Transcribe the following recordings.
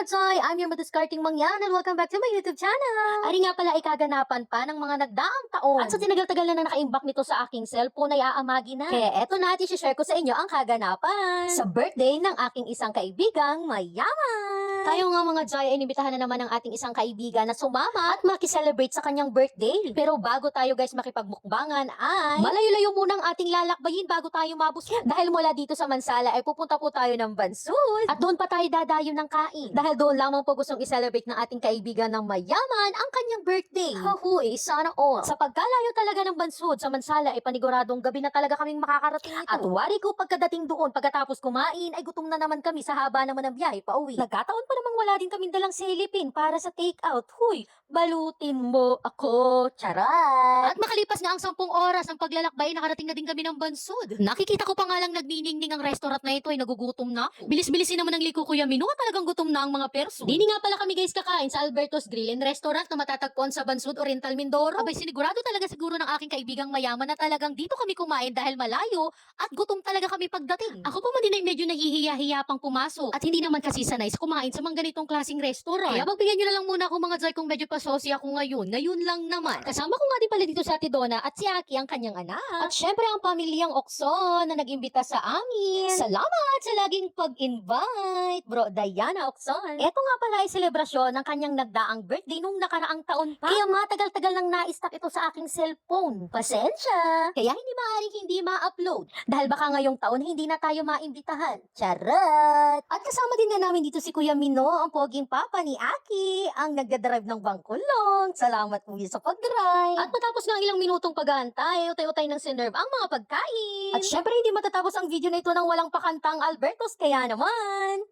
mga Joy! I'm your madiscarding mangyan and welcome back to my YouTube channel! Ari nga pala ay kaganapan pa ng mga nagdaang taon. At sa tinagal-tagal na naka-imbak nito sa aking cellphone ay aamagi na. Kaya eto na, i-share ko sa inyo ang kaganapan sa birthday ng aking isang kaibigang mayaman. Tayo nga mga Joy ay inimbitahan na naman ng ating isang kaibigan na sumama at makiselebrate sa kanyang birthday. Pero bago tayo guys makipagmukbangan ay malayo-layo muna ang ating lalakbayin bago tayo mabusog. Dahil mula dito sa Mansala ay pupunta po tayo ng Bansud at doon pa tayo dadayo ng kain. Dahil doon lamang po gustong i-celebrate ng ating kaibigan ng mayaman ang kanyang birthday. Hahuy, sana all. Sa pagkalayo talaga ng Bansud sa Mansala ay paniguradong gabi na talaga kaming makakarating nito. At wari ko pagkadating doon pagkatapos kumain ay gutom na naman kami sa haba naman ng biyahe pauwi. Nagkataon pa namang wala din kaming dalang silipin para sa take out. Huy, balutin mo ako, charat! At makalipas na ang 10 oras ng paglalakbay, nakarating na din kami ng Bansud. Nakikita ko pa nga lang nagniningning ang restaurant na ito ay nagugutom na. Bilis-bilisin naman ang liko Kuya Mino at talagang gutom na ang mga perso. Dini nga pala kami guys kakain sa Alberto's Grill and Restaurant na matatagpuan sa Bansud, Oriental, Mindoro. Abay sinigurado talaga siguro ng aking kaibigang mayaman na talagang dito kami kumain dahil malayo at gutom talaga kami pagdating. Ako pa man din ay medyo nahihiya-hiya pang pumasok at hindi naman kasi sanay sa kumain sa mga ganitong klaseng restaurant. Kaya magbigyan nyo na lang muna ako mga Joy kung medyo pasosi ako ngayon. Ngayon lang naman. Kasama ko nga din pala dito sa Ate Donna at si Aki ang kanyang anak. At syempre ang pamilyang Okson na nag-imbita sa amin. Salamat sa laging pag-invite, Bro Diana Okson. Ito nga pala ay selebrasyon ng kanyang nagdaang birthday nung nakaraang taon pa. Kaya matagal-tagal nang na-stack ito sa aking cellphone. Pasensya. Kaya hindi maaaring hindi ma-upload. Dahil baka ngayong taon hindi na tayo maimbitahan. Charot! At kasama din na namin dito si Kuya Mino, ang poging papa ni Aki, ang nagdadrive ng bangkulong. Salamat po sa pag-drive. At matapos ng ilang minutong pag-aantay, utay-utay ng sinerve ang mga pagkain. At syempre hindi matatapos ang video na ito nang walang pakantang Albertos, kaya naman.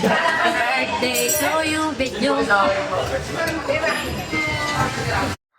Birthday to you, video.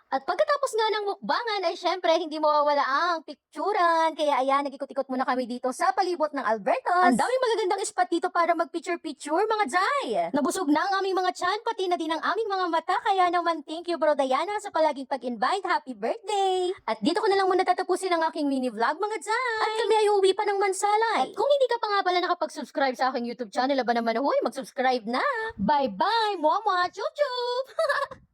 At pagkatapos nga ng mukbangan ay syempre hindi mawawala ang picturan. Kaya ayan, nag-ikot-ikot muna kami dito sa palibot ng Albertos. Ang daming magagandang spot dito para mag-picture-picture mga Jai. Nabusog na ang aming mga tiyan, pati na din ang aming mga mata. Kaya naman thank you Bro Diana sa palaging pag-invite. Happy birthday! At dito ko na lang muna tatapusin ang aking mini vlog mga Jai. At kami ay uuwi pa ng Mansalay. At kung hindi ka pa nga pala nakapag-subscribe sa aking YouTube channel, aba naman huy, mag-subscribe na. Bye-bye! Mwah-mwah! Chup-chup!